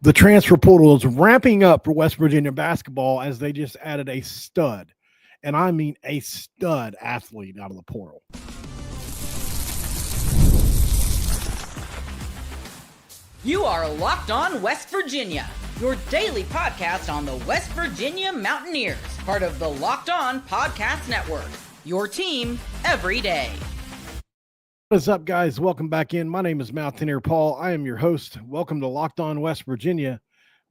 The transfer portal is ramping up for West Virginia basketball as they just added a stud, and I mean a stud athlete out of the portal. You are Locked On West Virginia, your daily podcast on the West Virginia Mountaineers, part of the Locked On Podcast Network, your team every day. What is up, guys? Welcome back in. My name is Mountaineer Paul. I am your host. Welcome to Locked On West Virginia.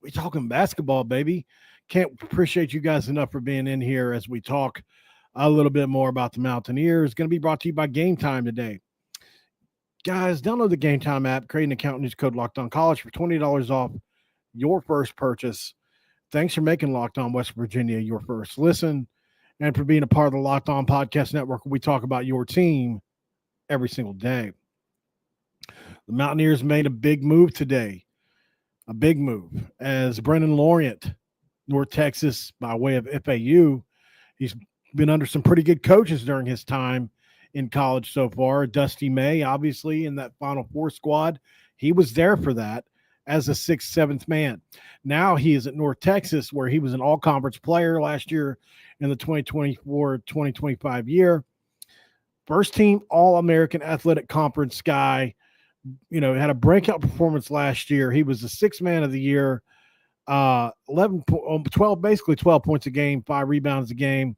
We talking basketball, baby. Can't appreciate you guys enough for being in here as we talk a little bit more about the Mountaineers. Going to be brought to you by Game Time today. Guys, download the Game Time app, create an account, and use code Locked On College for $20 off your first purchase. Thanks for making Locked On West Virginia your first listen and for being a part of the Locked On Podcast Network where we talk about your team every single day. The Mountaineers made a big move today, as Brenen Lorient, North Texas, by way of FAU. He's been under some pretty good coaches during his time in college so far. Dusty May, obviously, in that Final Four squad. He was there for that as a 6th, 7th man. Now he is at North Texas, where he was an all-conference player last year in the 2024-2025 year. First team All-American Athletic Conference guy, had a breakout performance last year. He was the 6th man of the year, 12 points a game, 5 rebounds a game.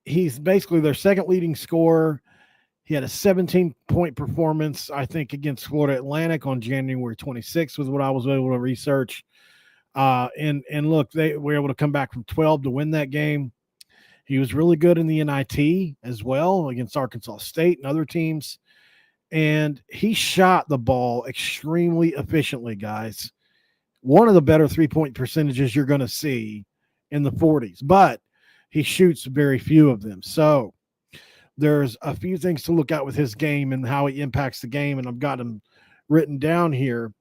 He's basically their second leading scorer. He had a 17-point performance, I think, against Florida Atlantic on January 26th was what I was able to research. And look, they were able to come back from 12 to win that game. He was really good in the NIT as well against Arkansas State and other teams. And he shot the ball extremely efficiently, guys. One of the better three-point percentages you're going to see in the 40s. But he shoots very few of them. So there's a few things to look at with his game and how he impacts the game. And I've got them written down here.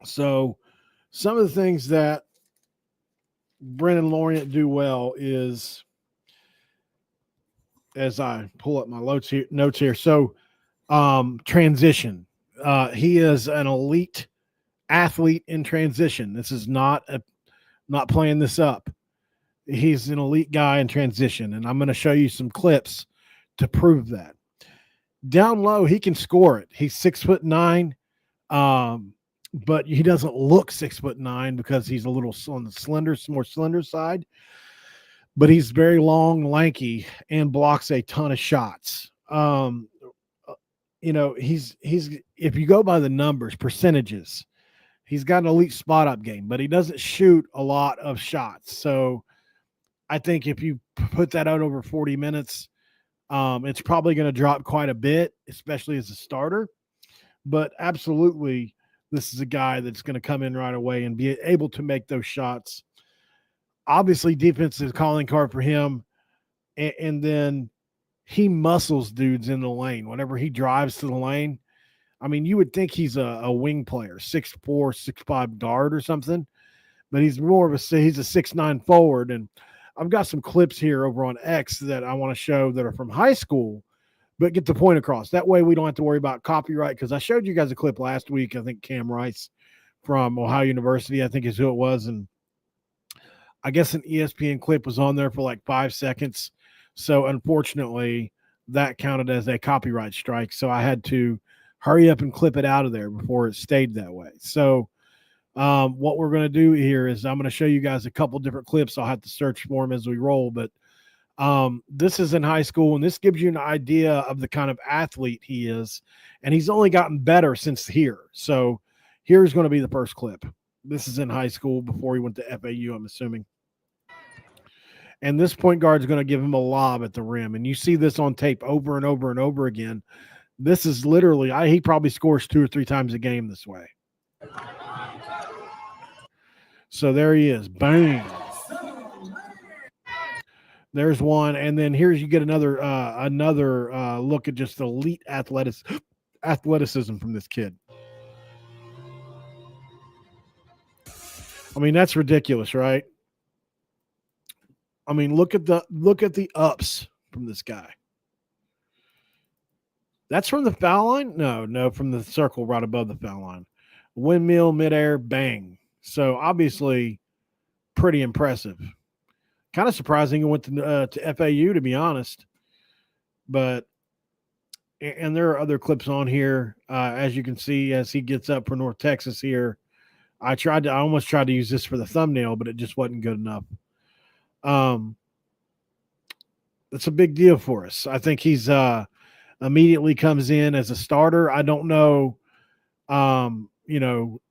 So some of the things that Brenen Lorient do well is, as I pull up my notes here. So transition. He is an elite athlete in transition. This is not playing this up. He's an elite guy in transition, and I'm going to show you some clips to prove that. Down low, he can score it. He's 6'9", but he doesn't look 6'9" because he's a little on the more slender side. But he's very long, lanky, and blocks a ton of shots. He's if you go by the numbers, percentages, he's got an elite spot up game, but he doesn't shoot a lot of shots. So I think if you put that out over 40 minutes, it's probably going to drop quite a bit, especially as a starter. But absolutely, this is a guy that's going to come in right away and be able to make those shots. Obviously, defense is a calling card for him, and then he muscles dudes in the lane. Whenever he drives to the lane, I mean, you would think he's a wing player, 6'4", 6'5" guard or something, but he's more of he's a 6'9" forward. And I've got some clips here over on X that I want to show that are from high school, but get the point across. That way we don't have to worry about copyright, because I showed you guys a clip last week. I think Cam Rice from Ohio University, I think is who it was, and I guess an ESPN clip was on there for like 5 seconds. So unfortunately, that counted as a copyright strike. So I had to hurry up and clip it out of there before it stayed that way. So what we're going to do here is I'm going to show you guys a couple different clips. I'll have to search for them as we roll. But this is in high school, and this gives you an idea of the kind of athlete he is. And he's only gotten better since here. So here's going to be the first clip. This is in high school before he went to FAU, I'm assuming. And this point guard is going to give him a lob at the rim. And you see this on tape over and over and over again. This is literally, he probably scores 2 or 3 times a game this way. So there he is. Bang. There's one. And then you get another look at just elite athleticism from this kid. I mean, that's ridiculous, right? I mean, look at the ups from this guy. That's from the foul line? No, from the circle right above the foul line. windmill, midair, bang. So obviously pretty impressive. Kind of surprising he went to FAU, to be honest. But and there are other clips on here, as you can see, as he gets up for North Texas here. I almost tried to use this for the thumbnail, but it just wasn't good enough. It's a big deal for us. I think he's immediately comes in as a starter. I don't know,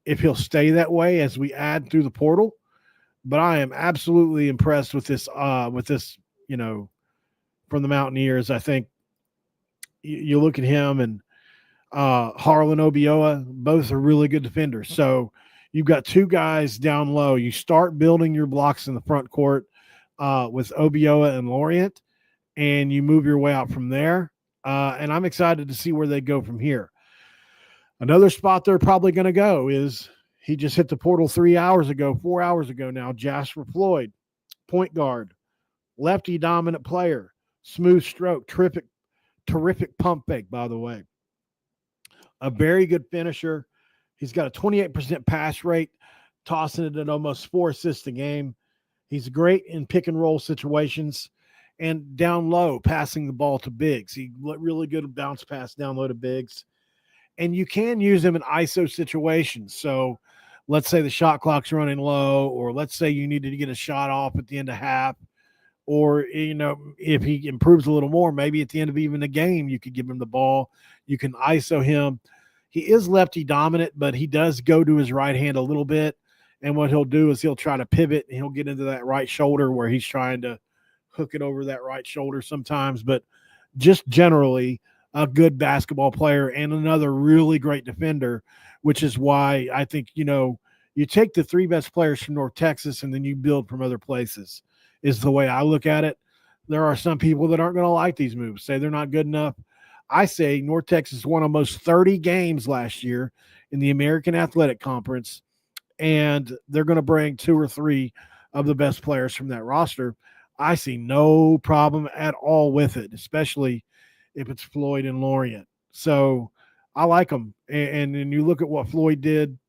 if he'll stay that way as we add through the portal, but I am absolutely impressed with this, from the Mountaineers. I think you look at him and Harlan Obioa, both are really good defenders. So you've got two guys down low. You start building your blocks in the front court with Obioa and Lorient, and you move your way out from there. And I'm excited to see where they go from here. Another spot they're probably going to go is he just hit the portal 4 hours ago now, Jasper Floyd, point guard, lefty dominant player, smooth stroke, terrific pump fake, by the way. A very good finisher. He's got a 28% pass rate, tossing it at almost 4 assists a game. He's great in pick and roll situations and down low, passing the ball to bigs. He really good bounce pass down low to bigs. And you can use him in ISO situations. So let's say the shot clock's running low, or let's say you needed to get a shot off at the end of half, or, if he improves a little more, maybe at the end of even the game, you could give him the ball. You can ISO him. He is lefty dominant, but he does go to his right hand a little bit. And what he'll do is he'll try to pivot, and he'll get into that right shoulder where he's trying to hook it over that right shoulder sometimes. But just generally a good basketball player and another really great defender, which is why I think, you take the 3 best players from North Texas and then you build from other places is the way I look at it. There are some people that aren't going to like these moves, say they're not good enough. I say North Texas won almost 30 games last year in the American Athletic Conference, and they're going to bring 2 or 3 of the best players from that roster. I see no problem at all with it, especially if it's Floyd and Lorient. So I like them. And you look at what Floyd did,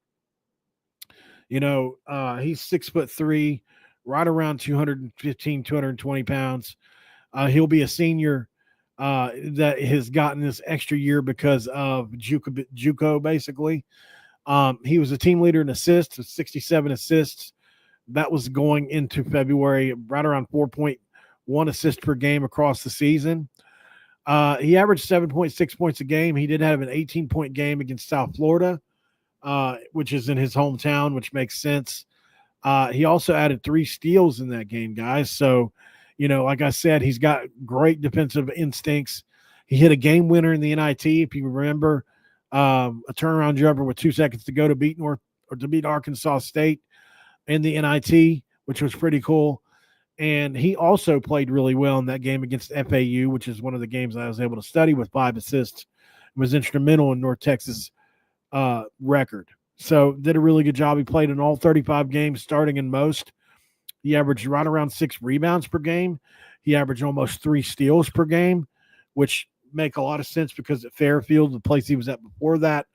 he's 6'3", right around 215, 220 pounds. He'll be a senior that has gotten this extra year because of JUCO, basically. He was a team leader in assists, with 67 assists. That was going into February, right around 4.1 assists per game across the season. He averaged 7.6 points a game. He did have an 18-point game against South Florida, which is in his hometown, which makes sense. He also added 3 steals in that game, guys. So, like I said, he's got great defensive instincts. He hit a game winner in the NIT, if you remember, a turnaround jumper with 2 seconds to go to beat Arkansas State in the NIT, which was pretty cool. And he also played really well in that game against FAU, which is one of the games I was able to study, with 5 assists. It was instrumental in North Texas' record. So did a really good job. He played in all 35 games, starting in most. He averaged right around 6 rebounds per game. He averaged almost 3 steals per game, which make a lot of sense because at Fairfield, the place he was at before that,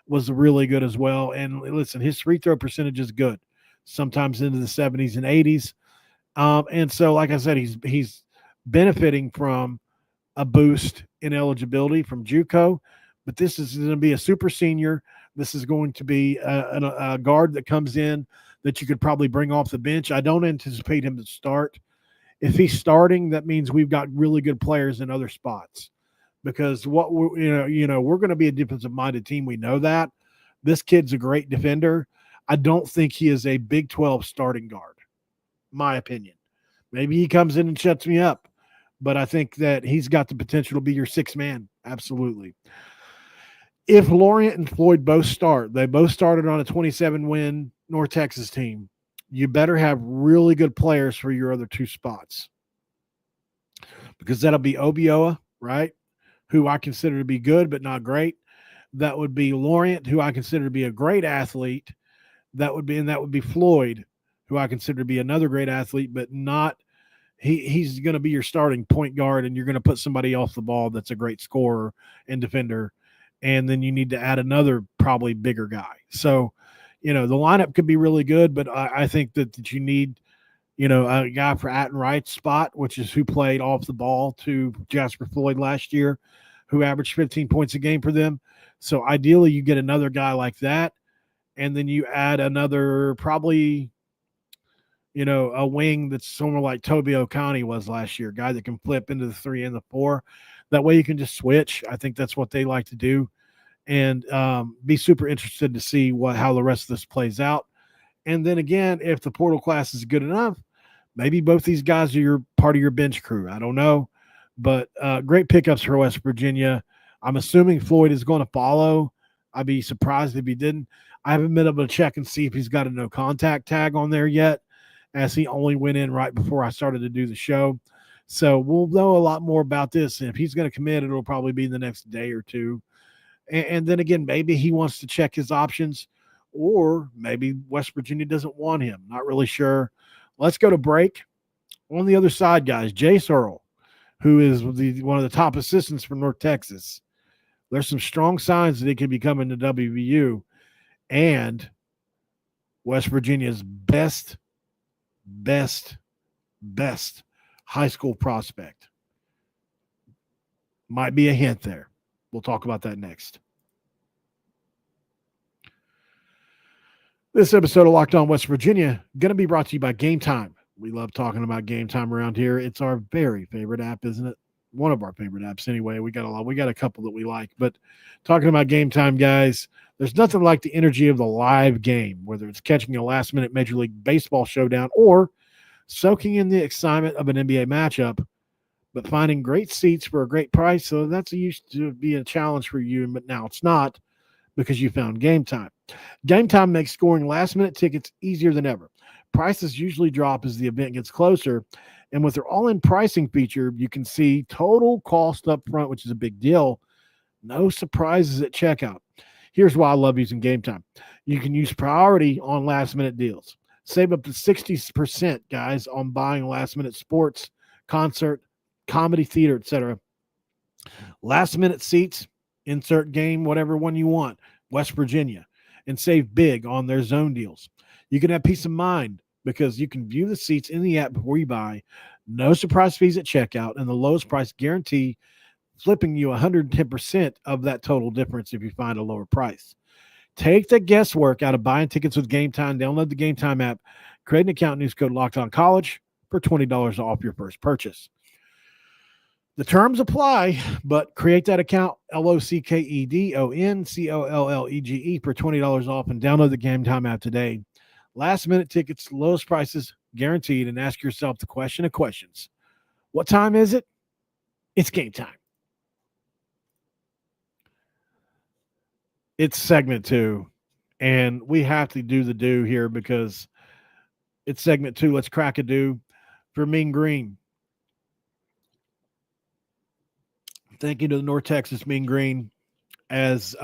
was really good as well. And listen, his free throw percentage is good, sometimes into the 70s and 80s. And so, like I said, he's benefiting from a boost in eligibility from JUCO, but this is going to be a super senior. This is going to be a guard that comes in that you could probably bring off the bench. I don't anticipate him to start. If he's starting, that means we've got really good players in other spots, because we're going to be a defensive-minded team. We know that. This kid's a great defender. I don't think he is a Big 12 starting guard, my opinion. Maybe he comes in and shuts me up, but I think that he's got the potential to be your 6th man. Absolutely. If Lorient and Floyd both start, they both started on a 27-win North Texas team, you better have really good players for your other 2 spots, because that'll be Obioa, right, who I consider to be good but not great. That would be Lorient, who I consider to be a great athlete. That would be Floyd, who I consider to be another great athlete, but not he's going to be your starting point guard, and you're going to put somebody off the ball that's a great scorer and defender, and then you need to add another probably bigger guy. So the lineup could be really good, but I think that you need, a guy for Atten Wright's spot, which is who played off the ball to Jasper Floyd last year, who averaged 15 points a game for them. So ideally you get another guy like that. And then you add another, probably, a wing that's somewhere like Toby O'Connie was last year, a guy that can flip into the 3 and the 4. That way you can just switch. I think that's what they like to do. And be super interested to see how the rest of this plays out. And then again, if the portal class is good enough, maybe both these guys are part of your bench crew. I don't know. But great pickups for West Virginia. I'm assuming Floyd is going to follow. I'd be surprised if he didn't. I haven't been able to check and see if he's got a no contact tag on there yet, as he only went in right before I started to do the show. So we'll know a lot more about this. And if he's going to commit, it'll probably be the next day or two. And then again, maybe he wants to check his options, or maybe West Virginia doesn't want him. Not really sure. Let's go to break. On the other side, guys, Jace Earl, who is one of the top assistants for North Texas. There's some strong signs that he could be coming to WVU, and West Virginia's best high school prospect. Might be a hint there. We'll talk about that next. This episode of Locked On West Virginia going to be brought to you by Game Time. We love talking about Game Time around here. It's our very favorite app, isn't it? One of our favorite apps anyway. We got a couple that we like, but talking about Game Time, guys, there's nothing like the energy of the live game, whether it's catching a last-minute Major League Baseball showdown or soaking in the excitement of an NBA matchup, but finding great seats for a great price. So that's used to be a challenge for you, but now it's not, because you found Game Time. Game Time makes scoring last-minute tickets easier than ever. Prices usually drop as the event gets closer, and with their all-in pricing feature, you can see total cost up front, which is a big deal. No surprises at checkout. Here's why I love using Game Time. You can use priority on last-minute deals. Save up to 60%, guys, on buying last-minute sports, concert, comedy, theater, etc. Last-minute seats, insert game, whatever one you want, West Virginia, and save big on their zone deals. You can have peace of mind because you can view the seats in the app before you buy, no surprise fees at checkout, and the lowest price guarantee, flipping you 110% of that total difference if you find a lower price. Take the guesswork out of buying tickets with Game Time. Download the Game Time app, create an account, and use code LOCKEDONCollege for $20 off your first purchase. The terms apply, but create that account, LOCKEDONCOLLEGE, for $20 off, and download the Game Time app today. Last-minute tickets, lowest prices guaranteed, and ask yourself the question of questions. What time is it? It's game time. It's segment 2, and we have to do the do here because it's segment 2. Let's crack a do for Mean Green. Thank you to the North Texas Mean Green, as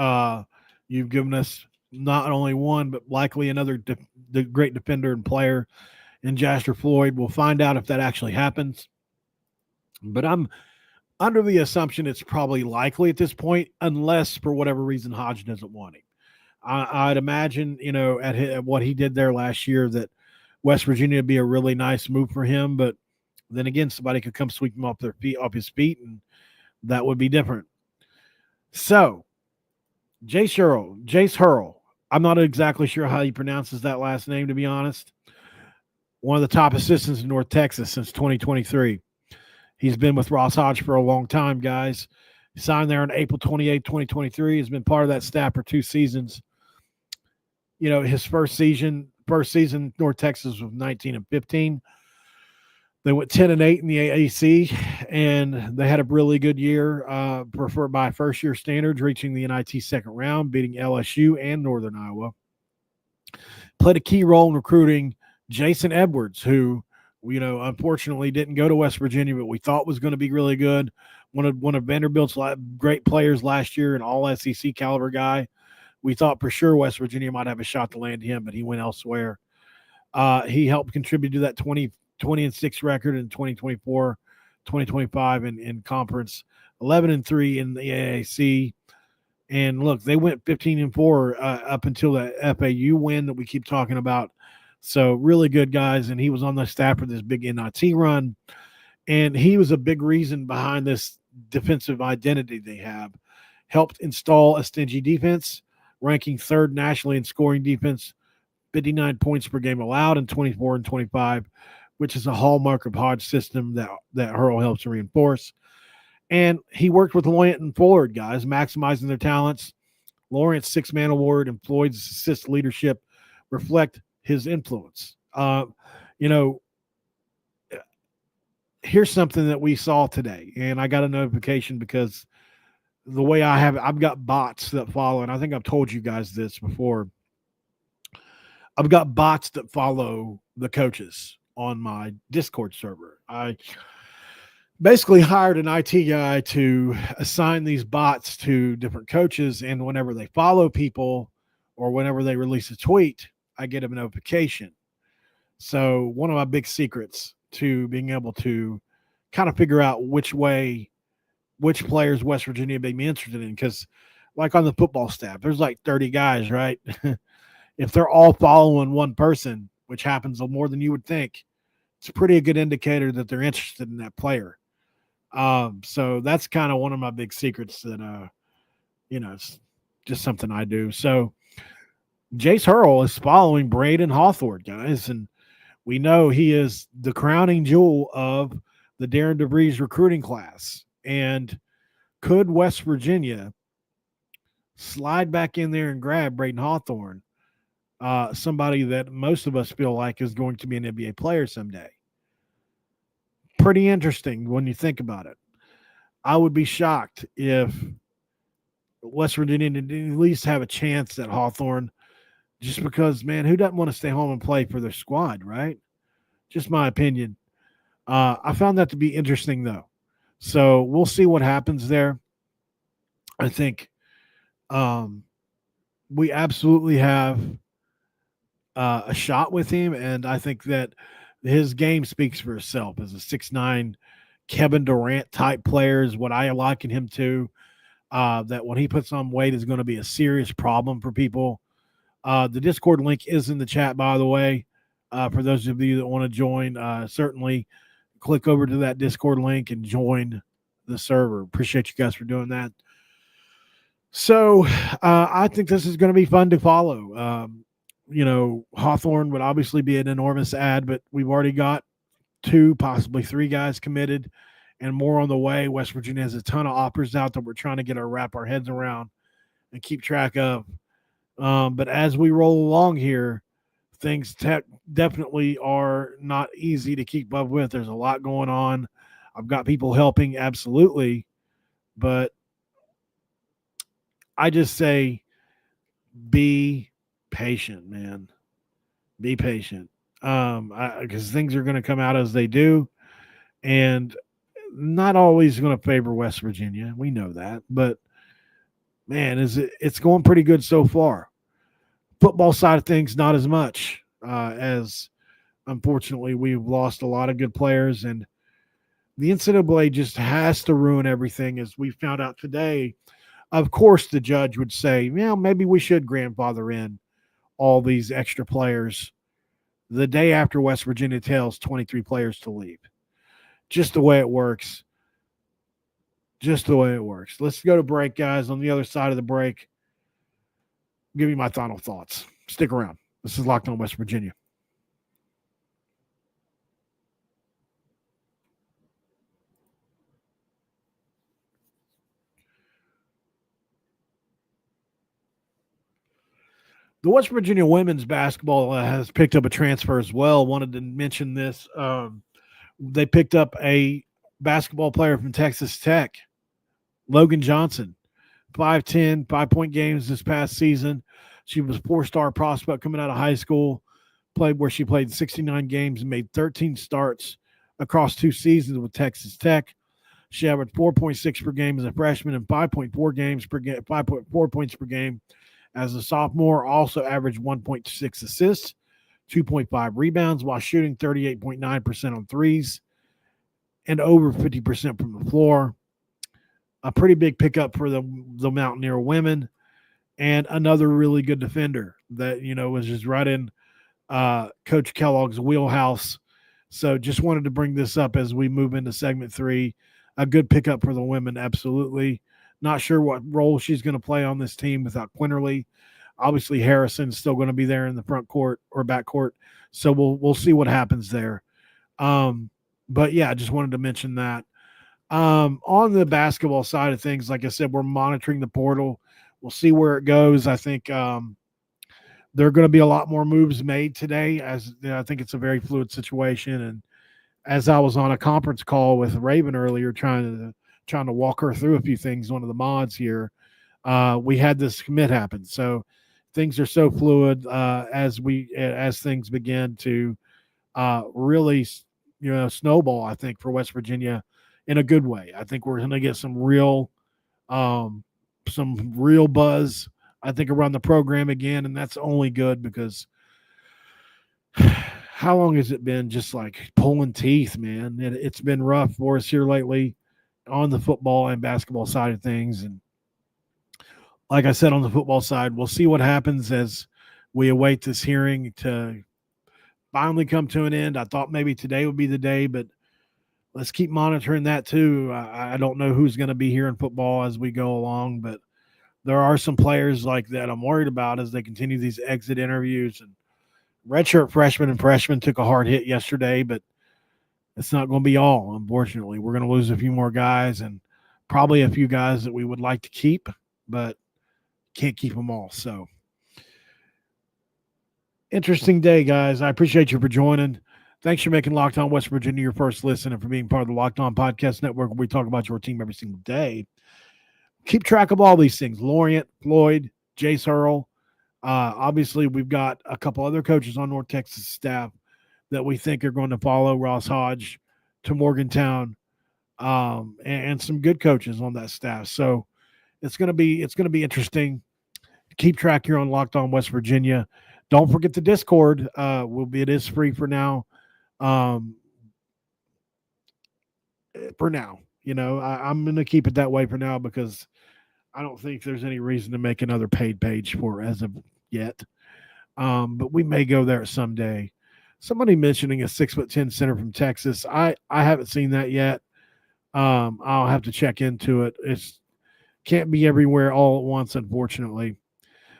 you've given us not only one, but likely another the great defender and player in Jasper Floyd. We'll find out if that actually happens. But I'm under the assumption it's probably likely at this point, unless for whatever reason Hodge doesn't want him. I'd imagine, at what he did there last year, that West Virginia would be a really nice move for him. But then again, somebody could come sweep him off his feet, and that would be different. So, Jace Hurl. I'm not exactly sure how he pronounces that last name, to be honest. One of the top assistants in North Texas since 2023. He's been with Ross Hodge for a long time, guys. He signed there on April 28, 2023. He's been part of that staff for 2 seasons. His first season, North Texas was 19-15. They went 10-8 in the AAC, and they had a really good year by first-year standards, reaching the NIT second round, beating LSU and Northern Iowa. Played a key role in recruiting Jason Edwards, who, unfortunately didn't go to West Virginia, but we thought was going to be really good. One of Vanderbilt's great players last year, an all-SEC caliber guy. We thought for sure West Virginia might have a shot to land him, but he went elsewhere. He helped contribute to that 20-6 record in 2024, 2025 in conference, 11-3 in the AAC. And look, they went 15-4 up until that FAU win that we keep talking about. So really good guys. And he was on the staff for this big NIT run. And he was a big reason behind this defensive identity they have. Helped install a stingy defense, ranking third nationally in scoring defense, 59 points per game allowed in 24 and 25, which is a hallmark of Hodge's system that Hurl helps reinforce. And he worked with Lorient and Floyd guys, maximizing their talents. Lorient's six-man award and Floyd's assist leadership reflect his influence. Here's something that we saw today, and I got a notification because the way I have it, I've got bots that follow, and I think I've told you guys this before. I've got bots that follow the coaches on my Discord server. I basically hired an IT guy to assign these bots to different coaches, and whenever they follow people or whenever they release a tweet, I get a notification. So one of my big secrets to being able to kind of figure out which players West Virginia made me interested in, because like on the football staff, there's like 30 guys, right? If they're all following one person, which happens more than you would think, it's a pretty good indicator that they're interested in that player. So that's kind of one of my big secrets that, it's just something I do. So Jace Hurl is following Braden Hawthorne, guys, and we know he is the crowning jewel of the Darren DeVries recruiting class. And could West Virginia slide back in there and grab Braden Hawthorne, somebody that most of us feel like is going to be an NBA player someday? Pretty interesting when you think about it. I would be shocked if West Virginia didn't at least have a chance at Hawthorne, just because, man, who doesn't want to stay home and play for their squad, right? Just my opinion. I found that to be interesting, though. So we'll see what happens there. I think we absolutely have a shot with him, and I think that his game speaks for itself as a 6'9", Kevin Durant type player is what I liken him to. That when he puts on weight is going to be a serious problem for people. The Discord link is in the chat, by the way. For those of you that want to join, certainly click over to that Discord link and join the server. Appreciate you guys for doing that. So I think this is going to be fun to follow. Hawthorne would obviously be an enormous ad, but we've already got 2, possibly 3 guys committed and more on the way. West Virginia has a ton of offers out that we're trying to wrap our heads around and keep track of. But as we roll along here, things definitely are not easy to keep up with. There's a lot going on. I've got people helping, absolutely. But I just say be patient, man. Be patient. Because things are going to come out as they do. And not always going to favor West Virginia. We know that. But, man, it's going pretty good so far. Football side of things, not as much, as unfortunately we've lost a lot of good players, and the NCAA just has to ruin everything, as we found out today. Of course, the judge would say, maybe we should grandfather in all these extra players the day after West Virginia tells 23 players to leave. Just the way it works. Just the way it works. Let's go to break, guys. On the other side of the break, give you my final thoughts. Stick around. This is Locked On West Virginia. The West Virginia women's basketball has picked up a transfer as well. Wanted to mention this. They picked up a basketball player from Texas Tech, Logan Johnson. 5'10", 5-point games this past season. She was a 4-star prospect coming out of high school, she played 69 games and made 13 starts across 2 seasons with Texas Tech. She averaged 4.6 per game as a freshman and 5.4 points per game as a sophomore. Also averaged 1.6 assists, 2.5 rebounds, while shooting 38.9% on threes and over 50% from the floor. a pretty big pickup for the Mountaineer women, and another really good defender that, was just right in Coach Kellogg's wheelhouse. So just wanted to bring this up as we move into segment 3. A good pickup for the women, absolutely. Not sure what role she's going to play on this team without Quinterly. Obviously, Harrison's still going to be there in the front court or back court, so we'll see what happens there. But yeah, I just wanted to mention that. On the basketball side of things, like I said, we're monitoring the portal. We'll see where it goes. I think there are going to be a lot more moves made today, as I think it's a very fluid situation. And as I was on a conference call with Raven earlier, trying to walk her through a few things, one of the mods here, we had this commit happen. So things are so fluid as things begin to really, snowball, I think, for West Virginia in a good way. I think we're going to get some real buzz, I think, around the program again, and that's only good because how long has it been just like pulling teeth, man? It's been rough for us here lately on the football and basketball side of things. And like I said, on the football side, we'll see what happens as we await this hearing to finally come to an end. I thought maybe today would be the day, but let's keep monitoring that too. I don't know who's going to be here in football as we go along, but there are some players like that I'm worried about as they continue these exit interviews. And redshirt freshmen took a hard hit yesterday, but it's not going to be all, unfortunately. We're going to lose a few more guys and probably a few guys that we would like to keep, but can't keep them all. So interesting day, guys. I appreciate you for joining. Thanks for making Locked On West Virginia your first listen and for being part of the Locked On Podcast Network, where we talk about your team every single day. Keep track of all these things. Lorient, Floyd, Jace Earl. Obviously, we've got a couple other coaches on North Texas staff that we think are going to follow Ross Hodge to Morgantown, and some good coaches on that staff. So it's going to be interesting. Keep track here on Locked On West Virginia. Don't forget the Discord. It is free for now. For now, I'm going to keep it that way for now because I don't think there's any reason to make another paid page for as of yet. But we may go there someday. Somebody mentioning a 6'10" center from Texas. I haven't seen that yet. I'll have to check into it. It's can't be everywhere all at once, unfortunately.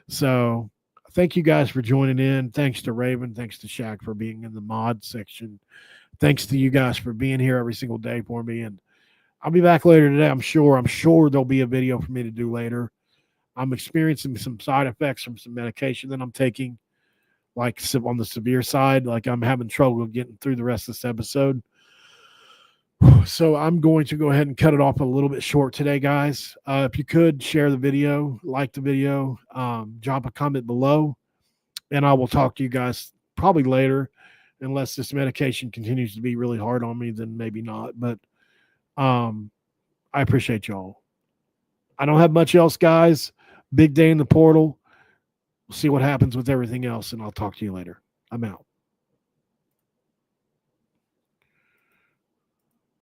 So thank you guys for joining in. Thanks to Raven. Thanks to Shaq for being in the mod section. Thanks to you guys for being here every single day for me. And I'll be back later today. I'm sure there'll be a video for me to do later. I'm experiencing some side effects from some medication that I'm taking, like on the severe side. Like I'm having trouble getting through the rest of this episode. So I'm going to go ahead and cut it off a little bit short today, guys. If you could share the video, like the video, drop a comment below, and I will talk to you guys probably later. Unless this medication continues to be really hard on me, then maybe not. But I appreciate y'all. I don't have much else, guys. Big day in the portal. We'll see what happens with everything else, and I'll talk to you later. I'm out.